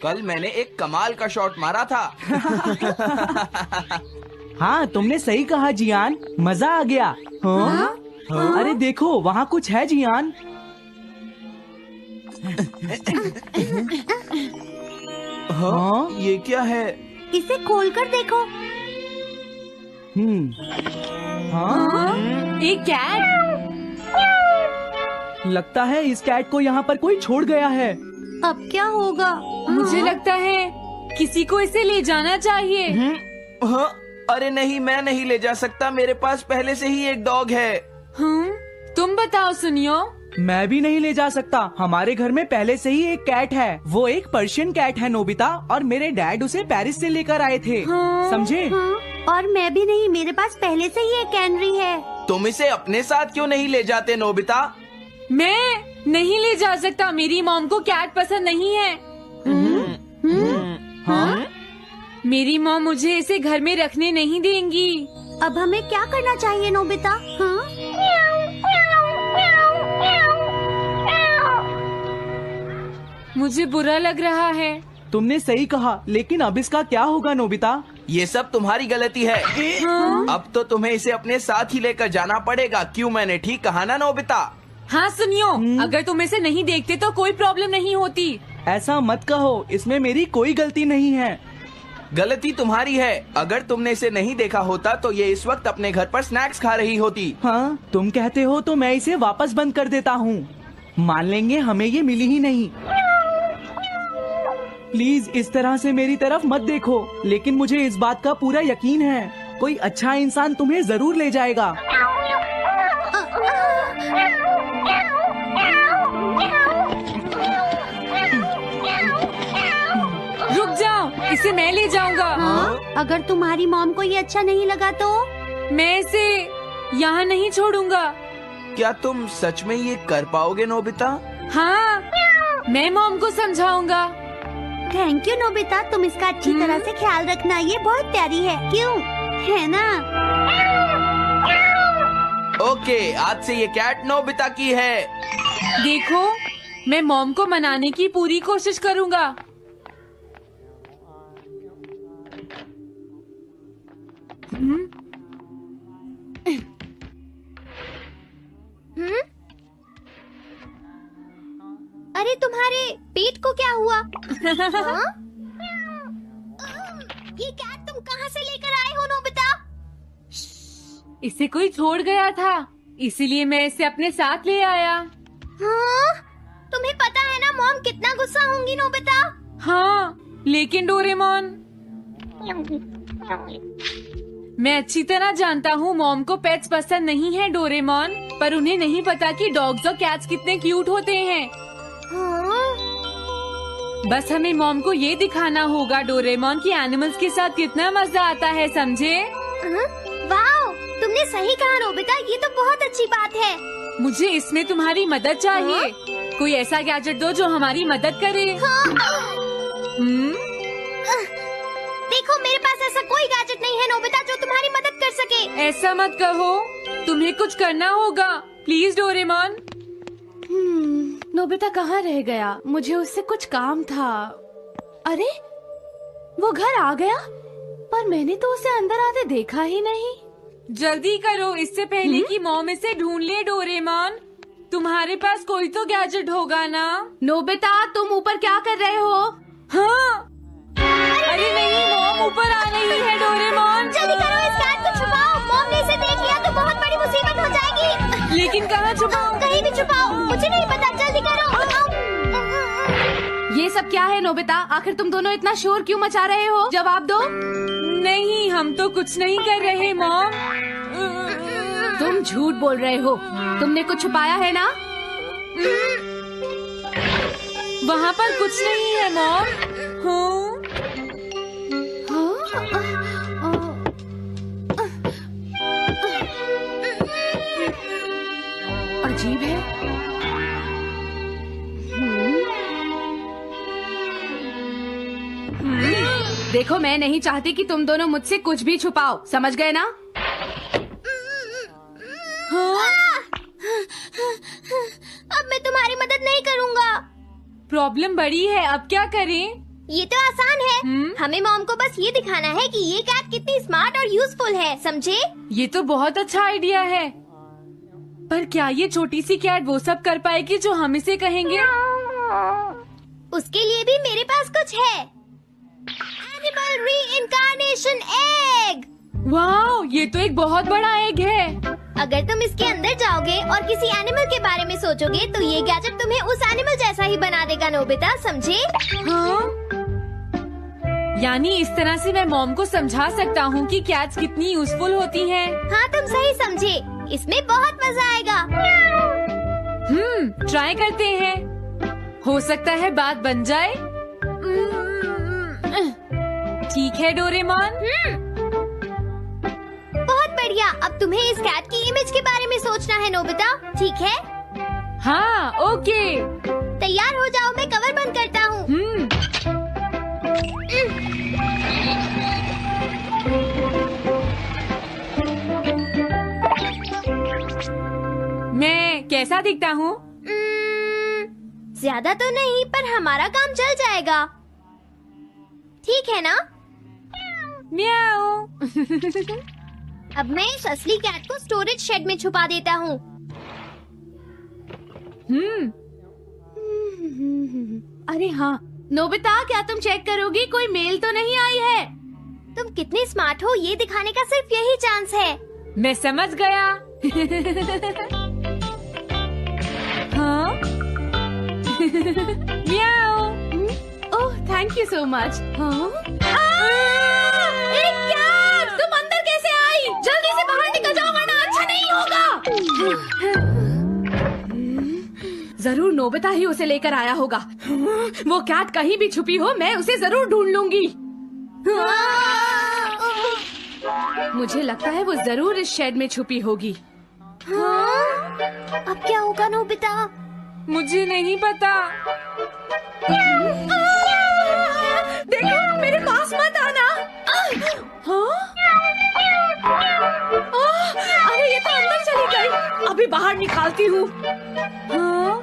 कल मैंने एक कमाल का शॉट मारा था। हाँ, तुमने सही कहा जियान, मजा आ गया। हाँ? अरे देखो, वहाँ कुछ है जियान। हाँ, ये क्या है? इसे खोलकर देखो। हाँ? एक कैट। लगता है इस कैट को यहाँ पर कोई छोड़ गया है। अब क्या होगा? मुझे लगता है किसी को इसे ले जाना चाहिए। हाँ, अरे नहीं, मैं नहीं ले जा सकता, मेरे पास पहले से ही एक डॉग है। तुम बताओ सुनियो। मैं भी नहीं ले जा सकता, हमारे घर में पहले से ही एक कैट है। वो एक पर्शियन कैट है नोबिता, और मेरे डैड उसे पेरिस से लेकर आए थे। समझे? और मैं भी नहीं, मेरे पास पहले से ही एक कैनरी है। तुम इसे अपने साथ क्यों नहीं ले जाते नोबिता? मैं नहीं ले जा सकता, मेरी मॉम को कैट पसंद नहीं है। मेरी मॉम मुझे इसे घर में रखने नहीं देंगी। अब हमें क्या करना चाहिए नोबिता? मुझे बुरा लग रहा है। तुमने सही कहा, लेकिन अब इसका क्या होगा नोबिता? ये सब तुम्हारी गलती है। अब तो तुम्हें इसे अपने साथ ही लेकर जाना पड़ेगा। क्यों, मैंने ठीक कहा ना नोबिता? हाँ सुनियो, अगर तुम इसे नहीं देखते तो कोई प्रॉब्लम नहीं होती। ऐसा मत कहो, इसमें मेरी कोई गलती नहीं है। गलती तुम्हारी है। अगर तुमने इसे नहीं देखा होता तो ये इस वक्त अपने घर पर स्नैक्स खा रही होती। हाँ, तुम कहते हो तो मैं इसे वापस बंद कर देता हूँ। मान लेंगे हमें ये मिली ही नहीं। प्लीज इस तरह से मेरी तरफ मत देखो, लेकिन मुझे इस बात का पूरा यकीन है, कोई अच्छा इंसान तुम्हें जरूर ले जाएगा। रुक जाओ, इसे मैं ले जाऊंगा। अगर तुम्हारी मॉम को ये अच्छा नहीं लगा तो? मैं इसे यहाँ नहीं छोड़ूंगा। क्या तुम सच में ये कर पाओगे नोबिता? हाँ, मैं मॉम को समझाऊंगा। थैंक यू नोबिता, तुम इसका अच्छी तरह से ख्याल रखना, ये बहुत प्यारी है। क्यों, है ना? ओके, आज से ये कैट नोबिता की है। देखो, मैं मॉम को मनाने की पूरी कोशिश करूंगा। अरे तुम्हारे पेट को क्या हुआ? ये कैट तुम कहाँ से लेकर आए हो नोबिता? इसे कोई छोड़ गया था, इसीलिए मैं इसे अपने साथ ले आया। हाँ? तुम्हें पता है ना मॉम कितना गुस्सा होंगी नोबिता? हाँ, लेकिन डोरेमोन, मैं अच्छी तरह जानता हूँ मॉम को पेट्स पसंद नहीं है डोरेमोन, पर उन्हें नहीं पता कि डॉग्स और कैट्स कितने क्यूट होते हैं। बस हमें मॉम को ये दिखाना होगा डोरेमोन कि एनिमल्स के साथ कितना मजा आता है, समझे? वाओ, तुमने सही कहा नोबिता, ये तो बहुत अच्छी बात है। मुझे इसमें तुम्हारी मदद चाहिए। कोई ऐसा गैजेट दो जो हमारी मदद करे। देखो, मेरे पास ऐसा कोई गैजेट नहीं है नोबिता जो तुम्हारी मदद कर सके। ऐसा मत कहो, तुम्हें कुछ करना होगा, प्लीज डोरेमोन। नोबिता कहाँ रह गया? मुझे उससे कुछ काम था। अरे, वो घर आ गया, पर मैंने तो उसे अंदर आते देखा ही नहीं। जल्दी करो, इससे पहले कि मॉम इसे ढूंढ ले। डोरेमोन, तुम्हारे पास कोई तो गैजेट होगा ना? नोबिता, तुम ऊपर क्या कर रहे हो? हाँ, अरे नहीं, मॉम ऊपर आ रही है। डोरेमोन, जल्दी करो, इस कैट को छुपाओ। मॉम ने इसे देख लिया तो बहुत बड़ी मुसीबत हो जाएगी। लेकिन कहाँ छुपाऊं? कहीं भी छुपाओ, मुझे नहीं पता, जल्दी करो। ये सब क्या है नोबिता? आखिर तुम दोनों इतना शोर क्यों मचा रहे हो? जवाब दो। नहीं, हम तो कुछ नहीं कर रहे मॉम। तुम झूठ बोल रहे हो, तुमने कुछ छुपाया है ना? वहाँ पर कुछ नहीं है मॉम। अजीब है। देखो, मैं नहीं चाहती कि तुम दोनों मुझसे कुछ भी छुपाओ, समझ गए ना? अब मैं तुम्हारी मदद नहीं करूँगा। प्रॉब्लम बड़ी है, अब क्या करें? ये तो आसान है। हमें मॉम को बस ये दिखाना है कि ये कैट कितनी स्मार्ट और यूजफुल है, समझे? ये तो बहुत अच्छा आइडिया है, पर क्या ये छोटी सी कैट वो सब कर पाएगी जो हम इसे कहेंगे? उसके लिए भी मेरे पास कुछ है। Animal reincarnation egg. वाह, ये तो एक बहुत बड़ा एग है। अगर तुम इसके अंदर जाओगे और किसी एनिमल के बारे में सोचोगे तो ये गैजेट तुम्हें उस एनिमल जैसा ही बना देगा, नोबिता, समझे? हाँ? यानी इस तरह से मैं मॉम को समझा सकता हूँ कि कैट्स कितनी यूजफुल होती हैं। हाँ, तुम सही समझे। इसमें बहुत मजा आएगा। ट्राई करते हैं। हो सकता है बात बन जाए। ठीक है डोरेमोन। बहुत बढ़िया। अब तुम्हें इस कैट की इमेज के बारे में सोचना है, नोबिता, ठीक है? हाँ, ओके। तैयार हो जाओ, मैं कवर बंद करता हूँ। मैं कैसा दिखता हूँ? ज्यादा तो नहीं, पर हमारा काम चल जाएगा, ठीक है ना? म्याऊ। अब मैं इस असली कैट को स्टोरेज शेड में छुपा देता हूँ। अरे हाँ, नोबिता, क्या तुम चेक करोगी कोई मेल तो नहीं आई है? तुम कितने स्मार्ट हो ये दिखाने का सिर्फ यही चांस है। मैं समझ गया। हाँ? म्याऊ। ओह, थैंक यू सो मच। हाँ? तुम अंदर कैसे आई? जल्दी से बाहर निकल जाओ वरना अच्छा नहीं होगा। जरूर नोबिता ही उसे लेकर आया होगा। वो कैट कहीं भी छुपी हो, मैं उसे जरूर ढूंढ लूंगी। मुझे लगता है वो जरूर इस शेड में छुपी होगी। अब क्या होगा नोबिता? मुझे नहीं पता। देखो, मेरे पास मत आना। हाँ? अरे ये तो अंदर चली गई। अभी बाहर निकालती हूँ। हाँ?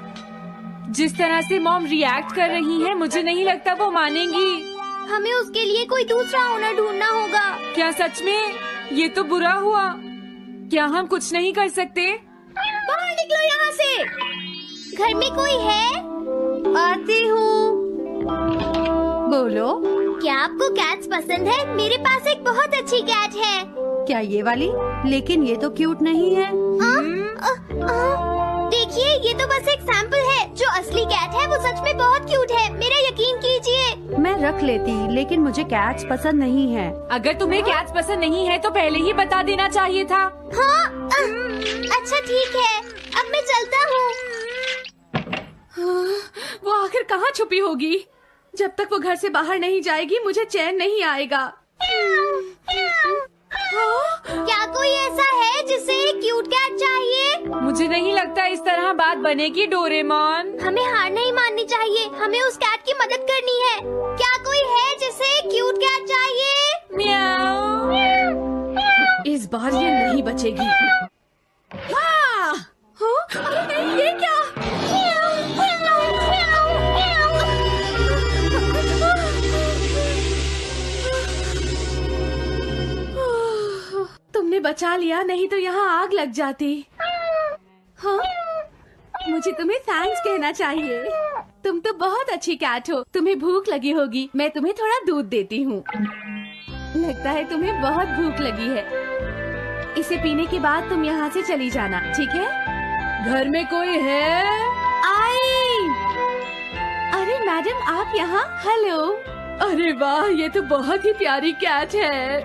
जिस तरह से मॉम रिएक्ट कर रही है, मुझे नहीं लगता वो मानेंगी। हमें उसके लिए कोई दूसरा ओनर ढूंढना होगा। क्या सच में? ये तो बुरा हुआ। क्या हम कुछ नहीं कर सकते? बाहर निकलो यहाँ से। घर में कोई है? आती हूँ। बोलो, क्या आपको कैट्स पसंद है? मेरे पास एक बहुत अच्छी कैट है। क्या ये वाली? लेकिन ये तो क्यूट नहीं है। देखिए, ये तो बस एक सैंपल है। जो असली कैट है वो सच में बहुत क्यूट है, मेरा यकीन कीजिए। मैं रख लेती, लेकिन मुझे कैट्स पसंद नहीं है। अगर तुम्हें कैट्स पसंद नहीं है तो पहले ही बता देना चाहिए था। हाँ, अच्छा ठीक है, अब मैं चलता हूँ। वो आखिर कहाँ छुपी होगी? जब तक वो घर से बाहर नहीं जाएगी मुझे चैन नहीं आएगा। क्या कोई ऐसा है जिसे एक क्यूट कैट चाहिए? मुझे नहीं लगता इस तरह बात बनेगी डोरेमोन। हमें हार नहीं माननी चाहिए, हमें उस कैट की मदद करनी है। क्या कोई है जिसे एक क्यूट कैट चाहिए? म्याऊ। इस बार ये नहीं बचेगी। हाँ! अरे नहीं, ये क्या? तुमने बचा लिया, नहीं तो यहाँ आग लग जाती। हाँ? मुझे तुम्हें थैंक्स कहना चाहिए। तुम तो बहुत अच्छी कैट हो। तुम्हें भूख लगी होगी, मैं तुम्हें थोड़ा दूध देती हूँ। लगता है तुम्हें बहुत भूख लगी है। इसे पीने के बाद तुम यहाँ से चली जाना, ठीक है? घर में कोई है? आई! अरे मैडम, आप यहाँ? हेलो। अरे वाह, ये तो बहुत ही प्यारी कैट है।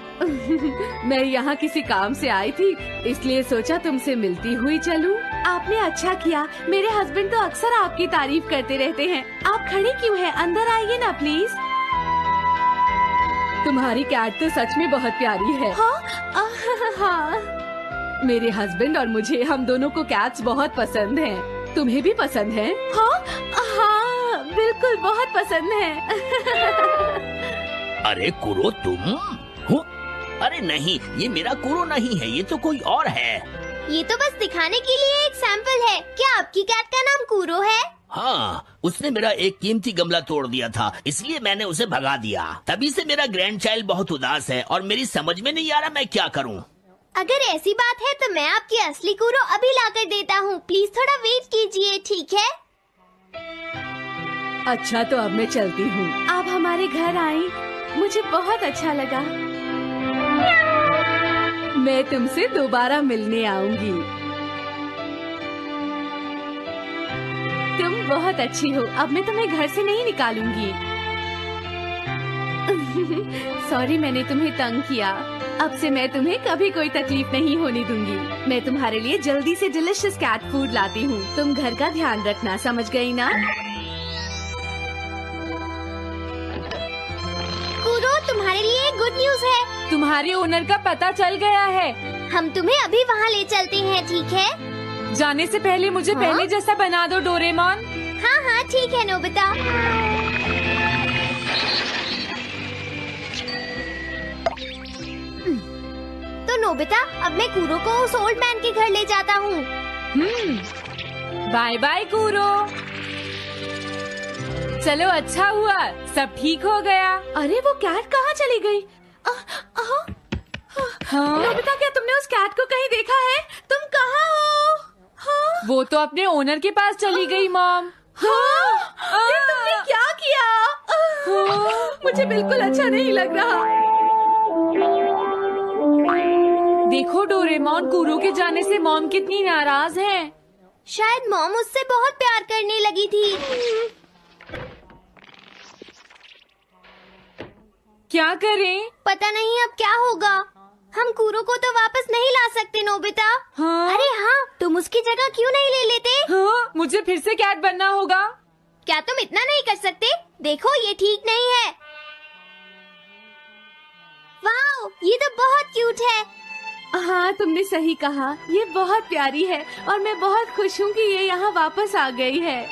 मैं यहाँ किसी काम से आई थी, इसलिए सोचा तुमसे मिलती हुई चलूं। आपने अच्छा किया। मेरे हस्बैंड तो अक्सर आपकी तारीफ करते रहते हैं। आप खड़ी क्यों हैं? अंदर आइए ना प्लीज। तुम्हारी कैट तो सच में बहुत प्यारी है। हाँ। मेरे हस्बैंड और मुझे, हम दोनों को कैट्स बहुत पसंद हैं। तुम्हें भी पसंद है? हाँ, बिल्कुल बहुत पसंद है। अरे कुरो, तुम हो? अरे नहीं, ये मेरा कुरो नहीं है, ये तो कोई और है। ये तो बस दिखाने के लिए एक सैंपल है। क्या आपकी कैट का नाम कुरो है? हाँ, उसने मेरा एक कीमती गमला तोड़ दिया था, इसलिए मैंने उसे भगा दिया। तभी से मेरा ग्रैंड चाइल्ड बहुत उदास है और मेरी समझ में नहीं आ रहा मैं क्या करूँ। अगर ऐसी बात है तो मैं आपकी असली कूरो अभी लाकर देता हूँ। प्लीज थोड़ा वेट कीजिए, ठीक है? अच्छा, तो अब मैं चलती हूँ। आप हमारे घर आई, मुझे बहुत अच्छा लगा। मैं तुमसे दोबारा मिलने आऊंगी। तुम बहुत अच्छी हो। अब मैं तुम्हें घर से नहीं निकालूंगी। सॉरी, मैंने तुम्हें तंग किया। अब से मैं तुम्हें कभी कोई तकलीफ नहीं होने दूंगी। मैं तुम्हारे लिए जल्दी से डिलिशियस कैट फूड लाती हूँ। तुम घर का ध्यान रखना, समझ गई ना? कूरो, तुम्हारे लिए एक गुड न्यूज है। तुम्हारे ओनर का पता चल गया है। हम तुम्हें अभी वहाँ ले चलते हैं, ठीक है? जाने से पहले मुझे पहले जैसा बना दो डोरेमोन। हाँ हाँ ठीक है नोबिता। तो नोबिता, अब मैं कूरो को उस ओल्ड मैन के घर ले जाता हूँ। बाय बाय कूरो। चलो, अच्छा हुआ, सब ठीक हो गया। अरे वो कैट कहाँ चली गई? हाँ? नोबिता, क्या तुमने उस कैट को कहीं देखा है? तुम कहाँ हो? हाँ? वो तो अपने ओनर के पास चली गई मॉम। हाँ? ये तुमने क्या किया? मुझे बिल्कुल अच्छा नहीं लग रहा। देखो डोरेमोन, कूरो के जाने से मॉम कितनी नाराज हैं। शायद मॉम उससे बहुत प्यार करने लगी थी। क्या करें? पता नहीं अब क्या होगा। हम कूरो को तो वापस नहीं ला सकते नोबिता। हाँ? अरे हाँ, तुम उसकी जगह क्यों नहीं ले लेते? हाँ? मुझे फिर से कैट बनना होगा। क्या तुम इतना नहीं कर सकते? देखो, ये ठीक नहीं है। वाओ, ये तो बहुत क्यूट है। हाँ, तुमने सही कहा, ये बहुत प्यारी है और मैं बहुत खुश हूँ कि ये यहाँ वापस आ गई है।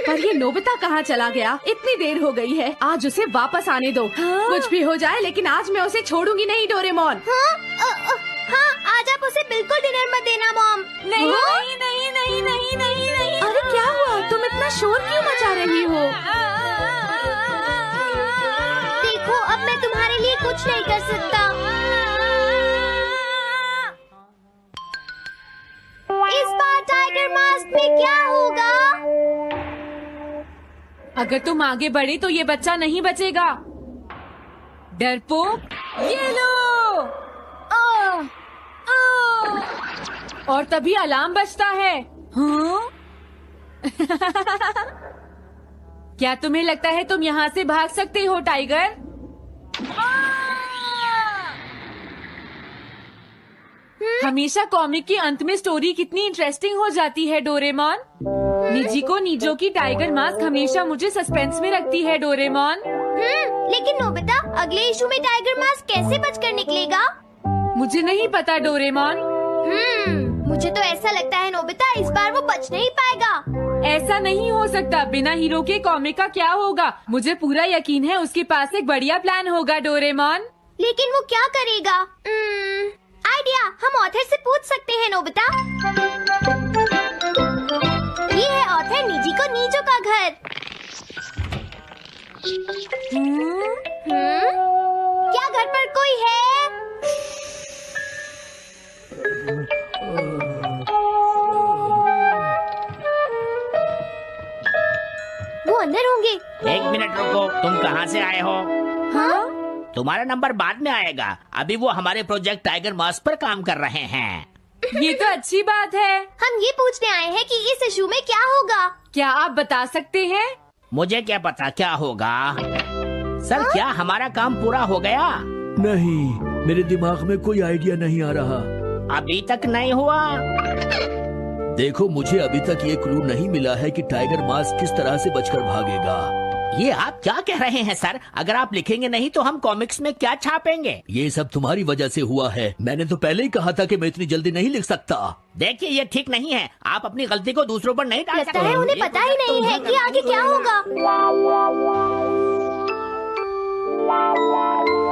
पर ये नोबिता कहाँ चला गया? इतनी देर हो गई है, आज उसे वापस आने दो। हाँ? कुछ भी हो जाए, लेकिन आज मैं उसे छोड़ूंगी नहीं डोरेमोन। हाँ, आज आप उसे बिल्कुल डिनर मत देना मॉम। नहीं हाँ? नहीं नहीं नहीं नहीं नहीं नहीं। अरे क्या हुआ? तुम इतना शोर क्यों मचा रही हो? देखो, अब मैं तुम्हारे लिए कुछ नहीं कर सकता। इस बार टाइगर मास्क में क्या होगा? अगर तुम आगे बढ़े तो ये बच्चा नहीं बचेगा। डरपोक, ये लो। और तभी अलार्म बजता है। हाँ? क्या तुम्हें लगता है तुम यहाँ से भाग सकते हो टाइगर? हमेशा कॉमिक के अंत में स्टोरी कितनी इंटरेस्टिंग हो जाती है डोरेमोन। निजी को नीजो की टाइगर मास्क हमेशा मुझे सस्पेंस में रखती है डोरेमोन। लेकिन नोबिता, अगले इशू में टाइगर मास्क कैसे बचकर निकलेगा? मुझे नहीं पता डोरेमोन। मुझे तो ऐसा लगता है नोबिता, इस बार वो बच नहीं पाएगा। ऐसा नहीं हो सकता। बिना हीरो के कॉमिक का क्या होगा? मुझे पूरा यकीन है उसके पास एक बढ़िया प्लान होगा डोरेमोन। लेकिन वो क्या करेगा? आइडिया, हम ऑथर से पूछ सकते हैं नोबिता। ये है ऑथर निजी को नीजो का घर। क्या घर पर कोई है? वो अंदर होंगे। एक मिनट रुको, तुम कहाँ से आए हो? हाँ? तुम्हारा नंबर बाद में आएगा, अभी वो हमारे प्रोजेक्ट टाइगर मास्क पर काम कर रहे हैं। ये तो अच्छी बात है। हम ये पूछने आए हैं कि इस इशू में क्या होगा। क्या आप बता सकते हैं? मुझे क्या पता क्या होगा। सर, क्या हमारा काम पूरा हो गया? नहीं, मेरे दिमाग में कोई आइडिया नहीं आ रहा। अभी तक नहीं हुआ। देखो, मुझे अभी तक ये क्लू नहीं मिला है कि टाइगर मास्क किस तरह से बचकर भागेगा। ये आप क्या कह रहे हैं सर? अगर आप लिखेंगे नहीं तो हम कॉमिक्स में क्या छापेंगे? ये सब तुम्हारी वजह से हुआ है। मैंने तो पहले ही कहा था कि मैं इतनी जल्दी नहीं लिख सकता। देखिए, ये ठीक नहीं है। आप अपनी गलती को दूसरों पर नहीं डाल लगता है उन्हें पता ही नहीं है कि आगे क्या होगा।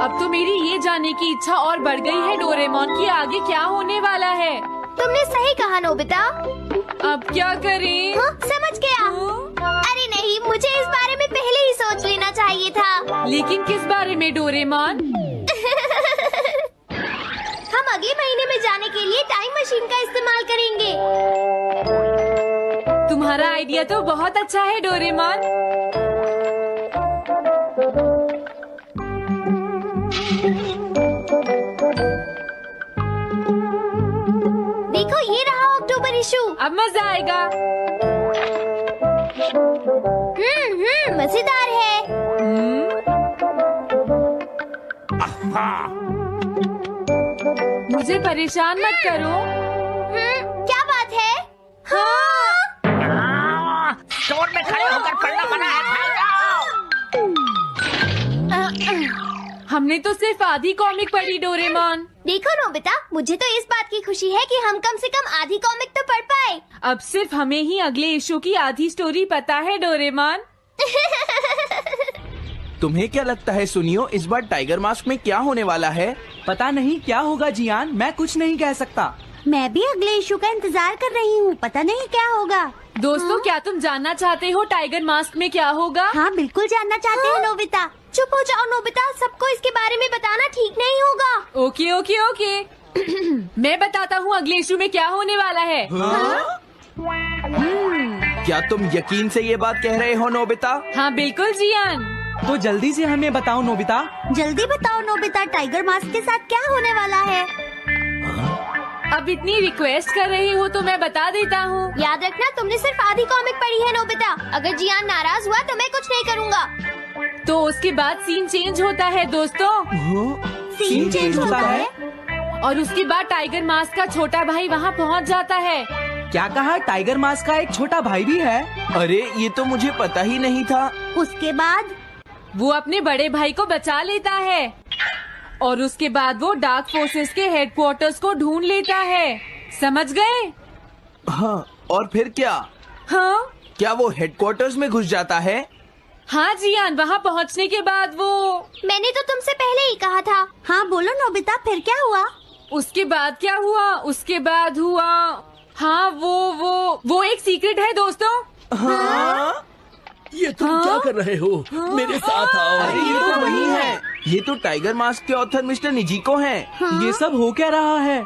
अब तो मेरी ये जानने की इच्छा और बढ़ गई है डोरेमोन कि आगे क्या होने वाला है। तुमने सही कहा नोबिता। अब क्या करें? समझ गया। नहीं, मुझे इस बारे में पहले ही सोच लेना चाहिए था। लेकिन किस बारे में डोरेमोन? हम अगले महीने में जाने के लिए टाइम मशीन का इस्तेमाल करेंगे। तुम्हारा आइडिया तो बहुत अच्छा है डोरेमोन। देखो, ये रहा अक्टूबर इशू। अब मजा आएगा। मजेदार है। मुझे परेशान मत करो। क्या बात है? स्टोर में खड़े होकर पढ़ना मना है, भाग जाओ। हमने तो सिर्फ आधी कॉमिक पढ़ी डोरेमोन। देखो नोबिता, मुझे तो इस बात की खुशी है कि हम कम से कम आधी कॉमिक तो पढ़ पाए। अब सिर्फ हमें ही अगले इशू की आधी स्टोरी पता है डोरेमोन। तुम्हें क्या लगता है सुनियो, इस बार टाइगर मास्क में क्या होने वाला है? पता नहीं क्या होगा जियान, मैं कुछ नहीं कह सकता। मैं भी अगले इशू का इंतजार कर रही हूँ, पता नहीं क्या होगा। दोस्तों, क्या तुम जानना चाहते हो टाइगर मास्क में क्या होगा? हाँ, बिल्कुल जानना चाहते हैं नोबिता। चुप हो जाओ नोबिता, सबको इसके बारे में बताना ठीक नहीं होगा। Okay okay okay. मैं बताता हूँ अगले इशू में क्या होने वाला है। क्या तुम यकीन से ये बात कह रहे हो नोबिता? हाँ बिल्कुल जियान। तो जल्दी से हमें बताओ नोबिता। जल्दी बताओ नोबिता, टाइगर मास्क के साथ क्या होने वाला है? अब इतनी रिक्वेस्ट कर रही हो तो मैं बता देता हूँ। याद रखना, तुमने सिर्फ आधी कॉमिक पढ़ी है नोबिता। अगर जियान नाराज हुआ तो मैं कुछ नहीं करूँगा। तो उसके बाद सीन चेंज होता है दोस्तों। सीन चेंज होता है? और उसके बाद टाइगर मास्क का छोटा भाई वहाँ पहुँच जाता है। क्या कहा? टाइगर मास्क का एक छोटा भाई भी है? अरे ये तो मुझे पता ही नहीं था। उसके बाद वो अपने बड़े भाई को बचा लेता है और उसके बाद वो डार्क फोर्सेस के हेडक्वार्टर्स को ढूंढ लेता है। समझ गए? हाँ, और फिर क्या? हाँ क्या वो हेडक्वार्टर्स में घुस जाता है? हाँ जियान, वहाँ पहुँचने के बाद वो मैंने तो तुमसे पहले ही कहा था। हाँ बोलो नोबिता, फिर क्या हुआ? उसके बाद क्या हुआ? उसके बाद हुआ, हाँ वो एक सीक्रेट है दोस्तों। हाँ? ये तुम क्या कर रहे हो? मेरे साथ आओ। अरे ये तो वही है, ये तो टाइगर मास्क के ऑथर मिस्टर निजिको हैं। ये सब हो क्या रहा है?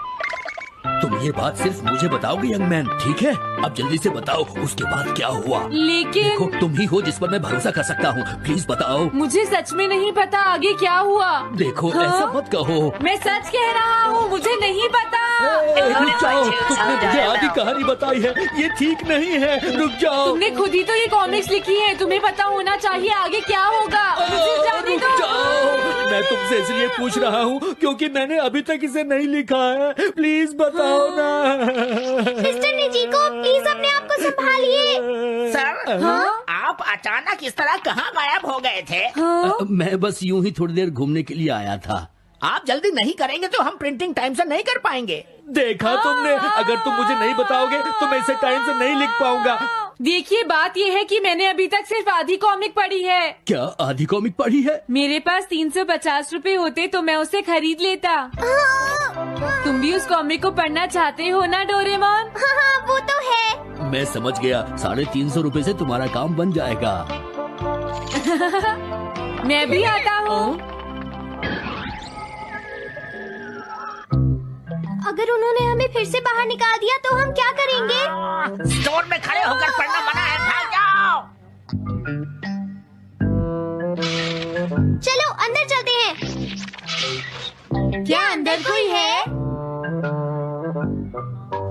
तुम ये बात सिर्फ मुझे बताओगे यंग मैन, ठीक है? अब जल्दी से बताओ उसके बाद क्या हुआ। लेकिन देखो, तुम ही हो जिस पर मैं भरोसा कर सकता हूँ, प्लीज बताओ। मुझे सच में नहीं पता आगे क्या हुआ। देखो हाँ? ऐसा मत कहो। मैं सच कह रहा हूँ, मुझे नहीं पता। रुक जाओ, तुमने मुझे आधी कहानी बताई है, ये ठीक नहीं है। रुक जाओ। तुमने खुद ही तो ये कॉमिक्स लिखी है, तुम्हें पता होना चाहिए आगे क्या होगा। मुझे जाने रुक दो। जाओ, मैं तुमसे इसलिए पूछ रहा हूँ क्योंकि मैंने अभी तक इसे नहीं लिखा है। प्लीज बताओ ना। मिस्टर निजिको, प्लीज अपने आप को संभालिए। सर, आप अचानक इस तरह कहाँ गायब हो गए थे? मैं बस यूं ही थोड़ी देर घूमने के लिए आया था। आप जल्दी नहीं करेंगे तो हम प्रिंटिंग टाइम से नहीं कर पाएंगे। देखा तुमने, अगर तुम मुझे नहीं बताओगे तो मैं इसे टाइम से नहीं लिख पाऊंगा। देखिए, बात ये है कि मैंने अभी तक सिर्फ आधी कॉमिक पढ़ी है। क्या आधी कॉमिक पढ़ी है? मेरे पास 350 रुपए होते तो मैं उसे खरीद लेता। तुम भी उस कॉमिक को पढ़ना चाहते हो ना डोरेमोन? हाँ, वो तो है। मैं समझ गया, 350 रुपए से तुम्हारा काम बन जाएगा। मैं भी आता हूँ। अगर उन्होंने हमें फिर से बाहर निकाल दिया तो हम क्या करेंगे? स्टोर में खड़े होकर पढ़ना मना है, भाग जाओ। चलो अंदर चलते हैं। क्या अंदर कोई है?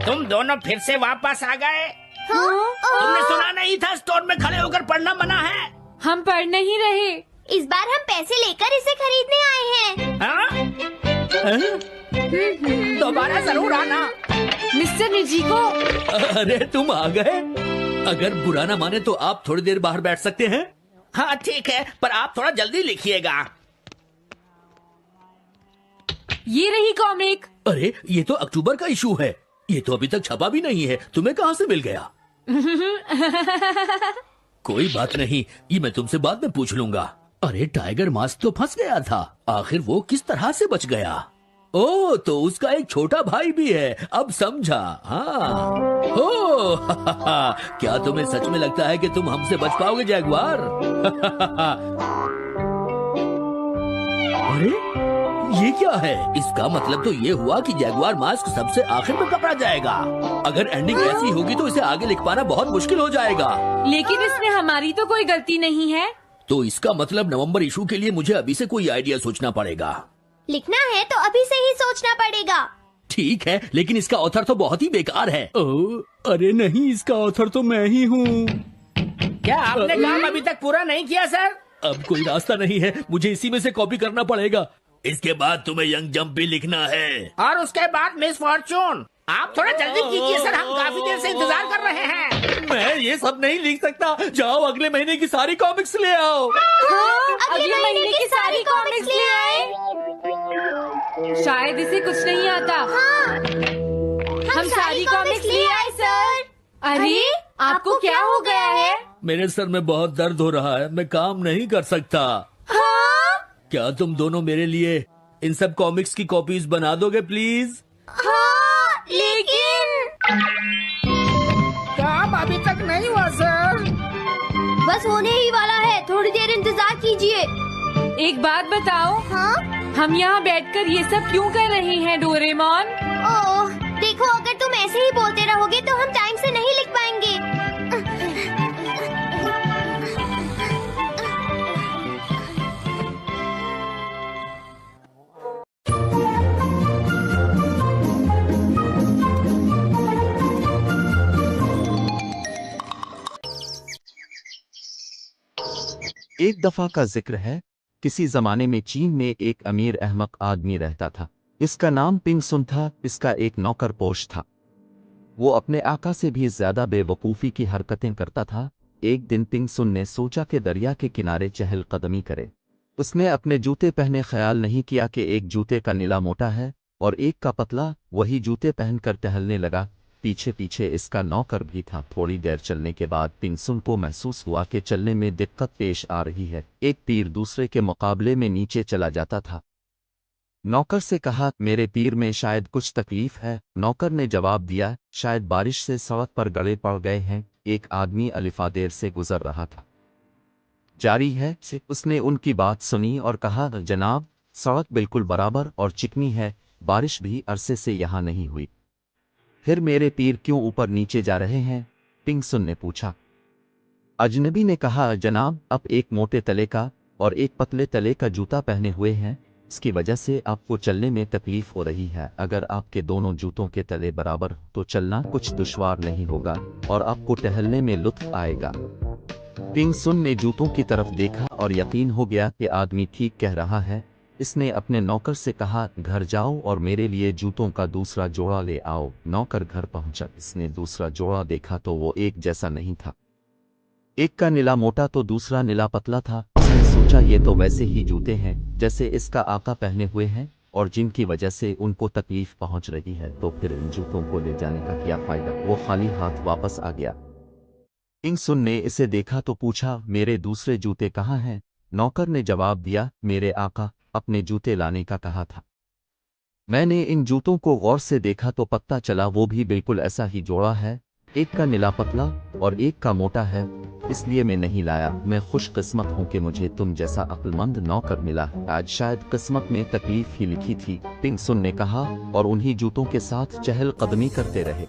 तुम दोनों फिर से वापस आ गए। हाँ? तुमने सुना नहीं था स्टोर में खड़े होकर पढ़ना मना है? हम पढ़ नहीं रहे। इस बार हम पैसे लेकर इसे खरीदने आए हैं। हाँ? दोबारा जरूर आना। मिस्टर निजिको, अरे तुम आ गए। अगर बुरा ना माने तो आप थोड़ी देर बाहर बैठ सकते हैं। हाँ ठीक है, पर आप थोड़ा जल्दी लिखिएगा। ये रही कॉमिक। अरे ये तो अक्टूबर का इशू है, ये तो अभी तक छपा भी नहीं है। तुम्हें कहाँ से मिल गया? कोई बात नहीं, ये मैं तुमसे बाद में पूछ लूंगा। अरे टाइगर मास्क तो फंस गया था, आखिर वो किस तरह से बच गया? ओ, तो उसका एक छोटा भाई भी है, अब समझा। हाँ। ओ, क्या तुम्हें सच में लगता है कि तुम हमसे बच पाओगे जैगुआर? अरे ये क्या है? इसका मतलब तो ये हुआ कि जैगुआर मास्क सबसे आखिर में पकड़ा जाएगा। अगर एंडिंग ऐसी होगी तो इसे आगे लिख पाना बहुत मुश्किल हो जाएगा। लेकिन इसमें हमारी तो कोई गलती नहीं है। तो इसका मतलब नवंबर इशू के लिए मुझे अभी से कोई आइडिया सोचना पड़ेगा। लिखना है तो अभी से ही सोचना पड़ेगा। ठीक है, लेकिन इसका ऑथर तो बहुत ही बेकार है। अरे नहीं, इसका ऑथर तो मैं ही हूँ। क्या आपने काम अभी तक पूरा नहीं किया सर? अब कोई रास्ता नहीं है, मुझे इसी में से कॉपी करना पड़ेगा। इसके बाद तुम्हें यंग जंप भी लिखना है। और उसके बाद मिस फॉर्चून। आप थोड़ा जल्दी कीजिए सर, हम काफी देर से इंतजार कर रहे हैं। मैं ये सब नहीं लिख सकता। जाओ अगले महीने की सारी कॉमिक्स ले आओ। अगले महीने की सारी कॉमिक्स ले आए। शायद इसे कुछ नहीं आता। हम सारी कॉमिक्स ले आए सर। अरे आपको क्या हो गया है? मेरे सर में बहुत दर्द हो रहा है, मैं काम नहीं कर सकता। क्या तुम दोनों मेरे लिए इन सब कॉमिक्स की कॉपीज बना दोगे प्लीज? लेकिन काम अभी तक नहीं हुआ सर। बस होने ही वाला है, थोड़ी देर इंतजार कीजिए। एक बात बताओ, हाँ? हम यहाँ बैठकर ये सब क्यों कर रहे हैं डोरेमोन? ओह, देखो अगर तुम ऐसे ही बोलते रहोगे तो हम टाइम से नहीं लिख पाएंगे। एक दफा का जिक्र है, किसी जमाने में चीन में एक अमीर अहमक आदमी रहता था। इसका नाम पिंग सुन था। इसका एक नौकर पोश था। वो अपने आका से भी ज्यादा बेवकूफ़ी की हरकतें करता था। एक दिन पिंग सुन ने सोचा कि दरिया के किनारे चहलकदमी करे। उसने अपने जूते पहने ख्याल नहीं किया कि एक जूते का नीला मोटा है और एक का पतला। वही जूते पहनकर टहलने लगा। पीछे पीछे इसका नौकर भी था। थोड़ी देर चलने के बाद पिंग सुन को महसूस हुआ कि चलने में दिक्कत पेश आ रही है। एक तीर दूसरे के मुकाबले में नीचे चला जाता था। नौकर से कहा, मेरे पैर में शायद कुछ तकलीफ है। नौकर ने जवाब दिया, शायद बारिश से सड़क पर गड़े पड़ गए हैं। एक आदमी अलिफादेर से गुजर रहा था। जारी है से उसने उनकी बात सुनी और कहा, जनाब सड़क बिल्कुल बराबर और चिकनी है, बारिश भी अरसे से यहाँ नहीं हुई। फिर मेरे पैर क्यों ऊपर नीचे जा रहे हैं? पिंग सुन ने पूछा। अजनबी ने कहा, जनाब आप एक मोटे तले का और एक पतले तले का जूता पहने हुए हैं, इसकी वजह से आपको चलने में तकलीफ हो रही है। अगर आपके दोनों जूतों के तले बराबर तो चलना कुछ दुश्वार नहीं होगा और आपको टहलने में लुत्फ आएगा। पिंग सुन ने जूतों की तरफ देखा और यकीन हो गया कि आदमी ठीक कह रहा है। इसने अपने नौकर से कहा, घर जाओ और मेरे लिए जूतों का दूसरा जोड़ा ले आओ। नौकर घर पहुंचा। इसने दूसरा जोड़ा देखा तो वो एक जैसा नहीं था। एक का नीला मोटा तो दूसरा नीला पतला था। उसने सोचा ये तो वैसे ही जूते हैं जैसे इसका आका पहने हुए हैं और जिनकी वजह से उनको तकलीफ पहुंच रही है, तो फिर इन जूतों को ले जाने का क्या फायदा। वो खाली हाथ वापस आ गया। पिंग सुन ने इसे देखा तो पूछा, मेरे दूसरे जूते कहाँ हैं? नौकर ने जवाब दिया, मेरे आका अपने जूते लाने का कहा था। मैंने इन जूतों को गौर से देखा तो पता चला वो भी बिल्कुल ऐसा ही जोड़ा है। एक का नीला पतला और एक का मोटा है, इसलिए मैं नहीं लाया। मैं खुशकिस्मत हूँ कि मुझे तुम जैसा अक्लमंद नौकर मिला। आज शायद किस्मत में तकलीफ ही लिखी थी, पिंग सुन ने कहा और उन्हीं जूतों के साथ चहल कदमी करते रहे।